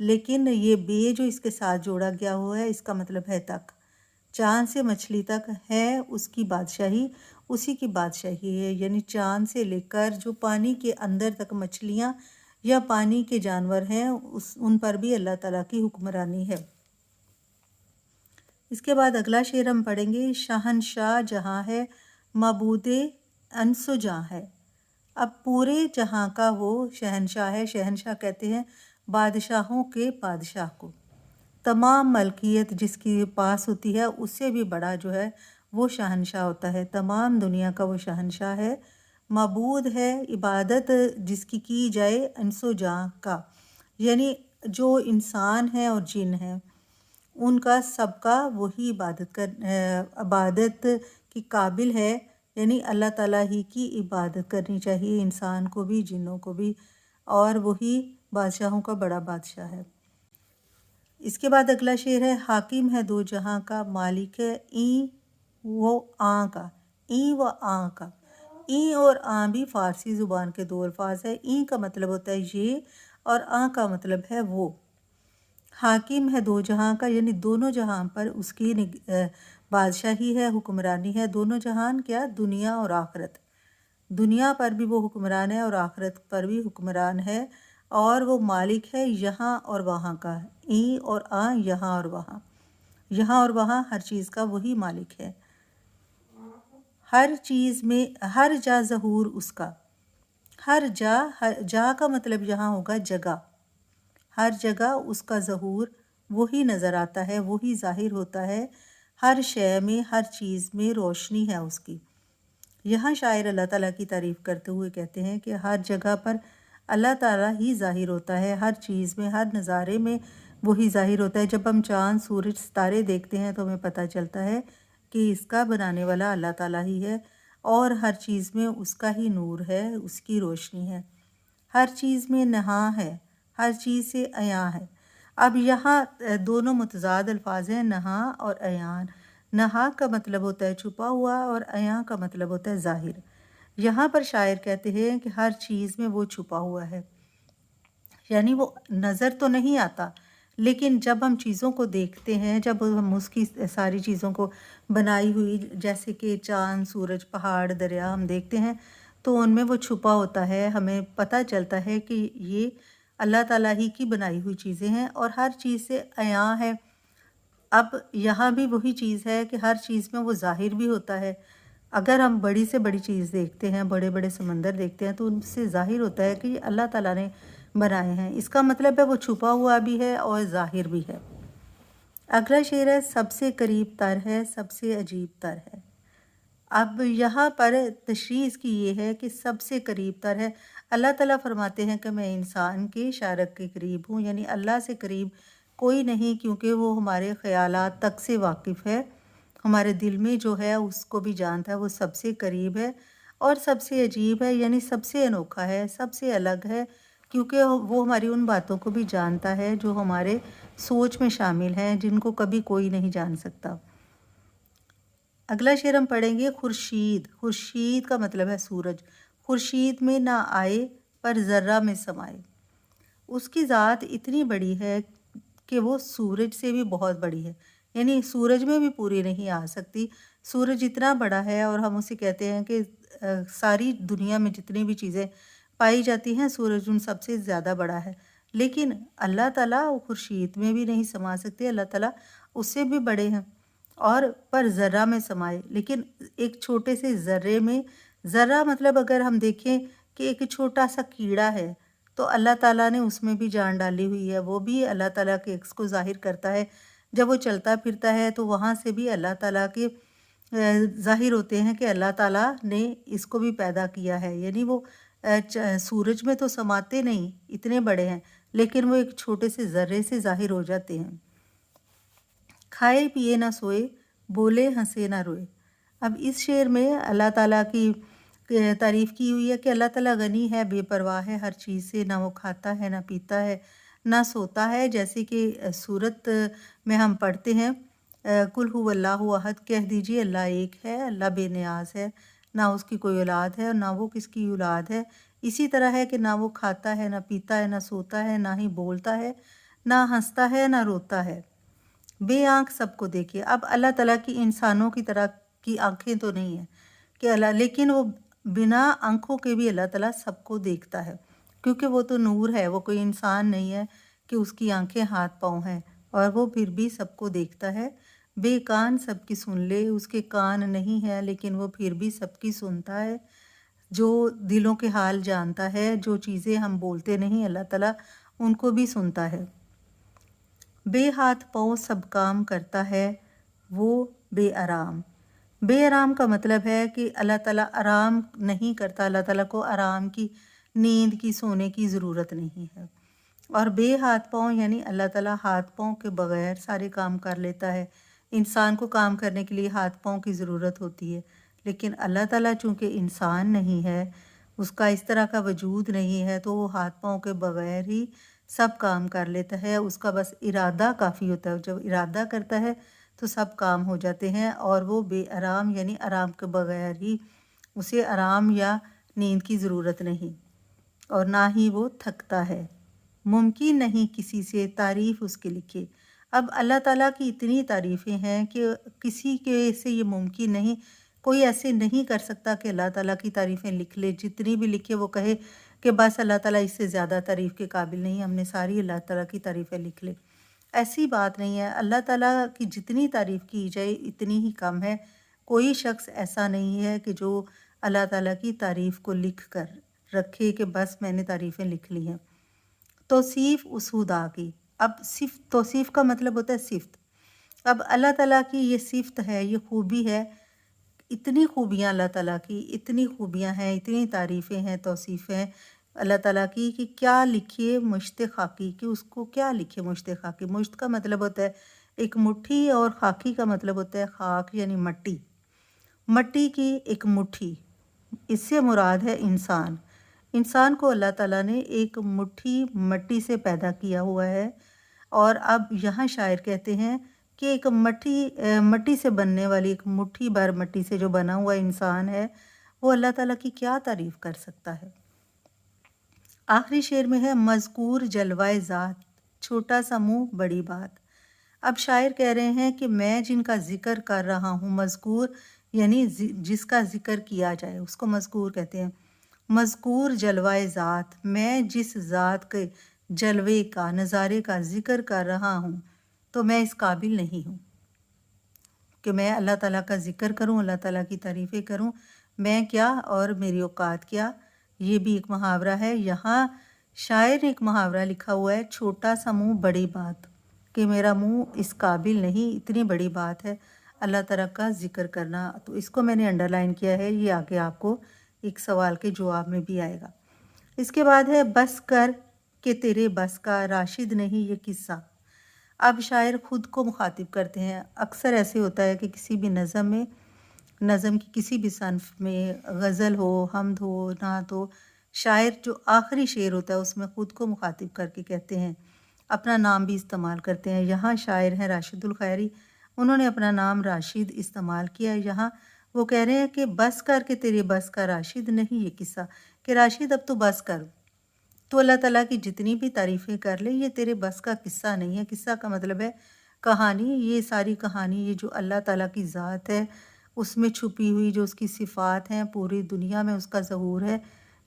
لیکن یہ بے جو اس کے ساتھ جوڑا گیا ہوا ہے اس کا مطلب ہے تک. چاند سے مچھلی تک ہے اس کی بادشاہی، اسی کی بادشاہی ہے. یعنی چاند سے لے کر جو پانی کے اندر تک مچھلیاں یا پانی کے جانور ہیں ان پر بھی اللہ تعالیٰ کی حکمرانی ہے. اس کے بعد اگلا شعر ہم پڑھیں گے. شہنشاہ جہاں ہے معبود انس و جاں ہے. اب پورے جہاں کا وہ شہنشاہ ہے. شہنشاہ کہتے ہیں بادشاہوں کے بادشاہ کو. تمام ملکیت جس کے پاس ہوتی ہے اس سے بھی بڑا جو ہے وہ شہنشاہ ہوتا ہے. تمام دنیا کا وہ شہنشاہ ہے. معبود ہے عبادت جس کی جائے انس و جاں کا، یعنی جو انسان ہیں اور جن ہیں ان کا سب کا وہی عبادت کی قابل ہے. یعنی اللہ تعالیٰ ہی کی عبادت کرنی چاہیے، انسان کو بھی جنوں کو بھی، اور وہی بادشاہوں کا بڑا بادشاہ ہے. اس کے بعد اگلا شعر ہے. حاکم ہے دو جہاں کا، مالک ہے این و آں کا. این و آں کا، این اور آں بھی فارسی زبان کے دو الفاظ ہے. این کا مطلب ہوتا ہے یہ اور آں کا مطلب ہے وہ. حاکم ہے دو جہاں کا یعنی دونوں جہاں پر اس کی بادشاہی ہے، حکمرانی ہے. دونوں جہان کیا؟ دنیا اور آخرت. دنیا پر بھی وہ حکمران ہے اور آخرت پر بھی حکمران ہے، اور وہ مالک ہے یہاں اور وہاں کا. این اور آں یہاں اور وہاں، یہاں اور وہاں ہر چیز کا وہی مالک ہے. ہر چیز میں ہر جا ظہور اس کا. ہر جا کا مطلب یہاں ہوگا جگہ. ہر جگہ اس کا ظہور وہی نظر آتا ہے، وہی ظاہر ہوتا ہے. ہر شے میں ہر چیز میں روشنی ہے اس کی. یہاں شاعر اللہ تعالیٰ کی تعریف کرتے ہوئے کہتے ہیں کہ ہر جگہ پر اللہ تعالیٰ ہی ظاہر ہوتا ہے. ہر چیز میں ہر نظارے میں وہی ظاہر ہوتا ہے. جب ہم چاند سورج ستارے دیکھتے ہیں تو ہمیں پتہ چلتا ہے کہ اس کا بنانے والا اللہ تعالیٰ ہی ہے، اور ہر چیز میں اس کا ہی نور ہے، اس کی روشنی ہے. ہر چیز میں نہاں ہے، ہر چیز سے عیاں ہے. اب یہاں دونوں متضاد الفاظ ہیں، نہاں اور عیان. نہاں کا مطلب ہوتا ہے چھپا ہوا اور عیاں کا مطلب ہوتا ہے ظاہر. یہاں پر شاعر کہتے ہیں کہ ہر چیز میں وہ چھپا ہوا ہے، یعنی وہ نظر تو نہیں آتا، لیکن جب ہم چیزوں کو دیکھتے ہیں، جب ہم اس کی ساری چیزوں کو بنائی ہوئی جیسے کہ چاند سورج پہاڑ دریا ہم دیکھتے ہیں تو ان میں وہ چھپا ہوتا ہے. ہمیں پتہ چلتا ہے کہ یہ اللہ تعالیٰ ہی کی بنائی ہوئی چیزیں ہیں اور ہر چیز سے عیاں ہے. اب یہاں بھی وہی چیز ہے کہ ہر چیز میں وہ ظاہر بھی ہوتا ہے. اگر ہم بڑی سے بڑی چیز دیکھتے ہیں، بڑے بڑے سمندر دیکھتے ہیں تو ان سے ظاہر ہوتا ہے کہ یہ اللہ تعالیٰ نے بنائے ہیں. اس کا مطلب ہے وہ چھپا ہوا بھی ہے اور ظاہر بھی ہے. اگلا شعر ہے. سب سے قریب تر ہے، سب سے عجیب تر ہے. اب یہاں پر تشریح اس کی یہ ہے کہ سب سے قریب تر ہے. اللہ تعالیٰ فرماتے ہیں کہ میں انسان کے شارک کے قریب ہوں، یعنی اللہ سے قریب کوئی نہیں، کیونکہ وہ ہمارے خیالات تک سے واقف ہے، ہمارے دل میں جو ہے اس کو بھی جانتا ہے. وہ سب سے قریب ہے اور سب سے عجیب ہے، یعنی سب سے انوکھا ہے، سب سے الگ ہے، کیونکہ وہ ہماری ان باتوں کو بھی جانتا ہے جو ہمارے سوچ میں شامل ہیں، جن کو کبھی کوئی نہیں جان سکتا. اگلا شعر ہم پڑھیں گے. خورشید. خورشید کا مطلب ہے سورج. خورشید میں نہ آئے پر ذرہ میں سمائے. اس کی ذات اتنی بڑی ہے کہ وہ سورج سے بھی بہت بڑی ہے، یعنی سورج میں بھی پوری نہیں آ سکتی. سورج اتنا بڑا ہے اور ہم اسے کہتے ہیں کہ ساری دنیا میں جتنی بھی چیزیں پائی جاتی ہیں سورج ان سب سے زیادہ بڑا ہے، لیکن اللہ تعالیٰ خورشید میں بھی نہیں سما سکتے. اللہ تعالیٰ اس سے بھی بڑے ہیں. اور پر ذرہ میں سمائے، لیکن ایک چھوٹے سے ذرے میں. ذرہ مطلب اگر ہم دیکھیں کہ ایک چھوٹا سا کیڑا ہے تو اللہ تعالیٰ نے اس میں بھی جان ڈالی ہوئی ہے، وہ بھی اللہ تعالیٰ کے عکس کو ظاہر کرتا ہے. جب وہ چلتا پھرتا ہے تو وہاں سے بھی اللہ تعالیٰ کے ظاہر ہوتے ہیں کہ اللہ تعالیٰ نے اس کو بھی پیدا کیا ہے. یعنی وہ سورج میں تو سماتے نہیں، اتنے بڑے ہیں، لیکن وہ ایک چھوٹے سے ذرے سے ظاہر ہو جاتے ہیں. کھائے پیے نہ سوئے، بولے ہنسے نہ روئے. اب اس شعر میں اللہ تعالیٰ کی تعریف کی ہوئی ہے کہ اللہ تعالیٰ غنی ہے، بے پرواہ ہے ہر چیز سے. نہ وہ کھاتا ہے، نہ پیتا ہے، نہ سوتا ہے. جیسے کہ سورت میں ہم پڑھتے ہیں قل هو اللہ احد، کہہ دیجیے اللہ ایک ہے، اللہ بے نیاز ہے، نہ اس کی کوئی اولاد ہے اور نہ وہ کس کی اولاد ہے. اسی طرح ہے کہ نہ وہ کھاتا ہے، نہ پیتا ہے، نہ سوتا ہے، نہ ہی بولتا ہے، نہ ہنستا ہے نہ روتا ہے، بے آنکھ سب کو دیکھے۔ اب اللہ تعالیٰ کی انسانوں کی طرح کی آنکھیں تو نہیں ہیں کہ لیکن وہ بنا آنکھوں کے بھی اللہ تعالیٰ سب کو دیکھتا ہے، کیونکہ وہ تو نور ہے، وہ کوئی انسان نہیں ہے کہ اس کی آنکھیں ہاتھ پاؤں ہیں، اور وہ پھر بھی سب کو دیکھتا ہے۔ بے کان سب کی سن لے، اس کے کان نہیں ہے لیکن وہ پھر بھی سب کی سنتا ہے۔ جو دلوں کے حال جانتا ہے، جو چیزیں ہم بولتے نہیں اللہ تعالیٰ ان کو بھی سنتا ہے۔ بے ہاتھ پاؤں سب کام کرتا ہے وہ بے آرام۔ بے آرام کا مطلب ہے کہ اللہ تعالیٰ آرام نہیں کرتا، اللہ تعالیٰ کو آرام کی، نیند کی، سونے کی ضرورت نہیں ہے۔ اور بے ہاتھ پاؤں یعنی اللہ تعالیٰ ہاتھ پاؤں کے بغیر سارے کام کر لیتا ہے۔ انسان کو کام کرنے کے لیے ہاتھ پاؤں کی ضرورت ہوتی ہے، لیکن اللہ تعالیٰ چونکہ انسان نہیں ہے، اس کا اس طرح کا وجود نہیں ہے، تو وہ ہاتھ پاؤں کے بغیر ہی سب کام کر لیتا ہے۔ اس کا بس ارادہ کافی ہوتا ہے، جب ارادہ کرتا ہے تو سب کام ہو جاتے ہیں، اور وہ بے آرام یعنی آرام کے بغیر ہی، اسے آرام یا نیند کی ضرورت نہیں، اور نہ ہی وہ تھکتا ہے۔ ممکن نہیں کسی سے تعریف اس کے لکھے۔ اب اللہ تعالیٰ کی اتنی تعریفیں ہیں کہ کسی کے سے یہ ممکن نہیں، کوئی ایسے نہیں کر سکتا کہ اللہ تعالیٰ کی تعریفیں لکھ لے، جتنی بھی لکھے وہ کہے کہ بس اللہ تعالیٰ اس سے زیادہ تعریف کے قابل نہیں، ہم نے ساری اللہ تعالیٰ کی تعریفیں لکھ لے۔ ایسی بات نہیں ہے، اللہ تعالیٰ کی جتنی تعریف کی جائے اتنی ہی کم ہے۔ کوئی شخص ایسا نہیں ہے کہ جو اللہ تعالیٰ کی تعریف کو لکھ کر رکھے کہ بس میں نے تعریفیں لکھ لی ہیں۔ توصیف اس خدا کی۔ اب صفت، توصیف کا مطلب ہوتا ہے صفت۔ اب اللہ تعالیٰ کی یہ صفت ہے، یہ خوبی ہے، اتنی خوبیاں اللہ تعالیٰ کی، اتنی خوبیاں ہیں، اتنی تعریفیں ہیں، توصیفیں ہیں اللہ تعالیٰ کی کہ کیا لکھیے مشت خاکی، کہ اس کو کیا لکھے مشت خاکی۔ مشت کا مطلب ہوتا ہے ایک مٹھی، اور خاکی کا مطلب ہوتا ہے خاک یعنی مٹی، مٹی کی ایک مٹھی۔ اس سے مراد ہے انسان۔ انسان کو اللہ تعالیٰ نے ایک مٹھی مٹی سے پیدا کیا ہوا ہے، اور اب یہاں شاعر کہتے ہیں کہ ایک مٹی سے بننے والی، ایک مٹھی بھر مٹی سے جو بنا ہوا انسان ہے، وہ اللہ تعالیٰ کی کیا تعریف کر سکتا ہے۔ آخری شعر میں ہے مذکور جلوہ ذات، چھوٹا سا منہ بڑی بات۔ اب شاعر کہہ رہے ہیں کہ میں جن کا ذکر کر رہا ہوں، مذکور یعنی جس کا ذکر کیا جائے اس کو مذکور کہتے ہیں۔ مذکور جلوہ ذات، میں جس ذات کے جلوے کا، نظارے کا ذکر کر رہا ہوں، تو میں اس قابل نہیں ہوں کہ میں اللہ تعالیٰ کا ذکر کروں، اللہ تعالیٰ کی تعریفیں کروں۔ میں کیا اور میری اوقات کیا۔ یہ بھی ایک محاورہ ہے۔ یہاں شاعر نے ایک محاورہ لکھا ہوا ہے، چھوٹا سا منہ بڑی بات، کہ میرا منہ اس قابل نہیں، اتنی بڑی بات ہے اللہ تعالیٰ کا ذکر کرنا۔ تو اس کو میں نے انڈر لائن کیا ہے، یہ آگے آپ کو ایک سوال کے جواب میں بھی آئے گا۔ اس کے بعد ہے بس کر کہ تیرے بس کا، راشد نہیں یہ قصہ۔ اب شاعر خود کو مخاطب کرتے ہیں۔ اکثر ایسے ہوتا ہے کہ کسی بھی نظم کی کسی بھی صنف میں، غزل ہو، حمد ہو، نعت ہو، شاعر جو آخری شعر ہوتا ہے اس میں خود کو مخاطب کر کے کہتے ہیں، اپنا نام بھی استعمال کرتے ہیں۔ یہاں شاعر ہیں راشد الخیری، انہوں نے اپنا نام راشد استعمال کیا ہے۔ یہاں وہ کہہ رہے ہیں کہ بس کر کے تیرے بس کا، راشد نہیں یہ قصہ، کہ راشد اب تو بس کر، تو اللہ تعالیٰ کی جتنی بھی تعریفیں کر لے، یہ تیرے بس کا قصہ نہیں ہے۔ قصہ کا مطلب ہے کہانی، یہ ساری کہانی، یہ جو اللہ تعالیٰ کی ذات ہے اس میں چھپی ہوئی جو اس کی صفات ہیں، پوری دنیا میں اس کا ظہور ہے،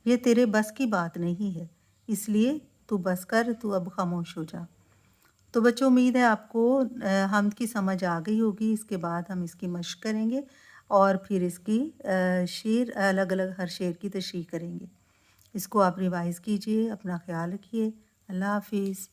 یہ تیرے بس کی بات نہیں ہے، اس لیے تو بس کر، تو اب خاموش ہو جا۔ تو بچوں، امید ہے آپ کو حمد کی سمجھ آ گئی ہوگی۔ اس کے بعد ہم اس کی مشق کریں گے، اور پھر اس کی شعر الگ الگ ہر شعر کی تشریح کریں گے۔ اس کو آپ ریوائز کیجئے، اپنا خیال رکھیے۔ اللہ حافظ۔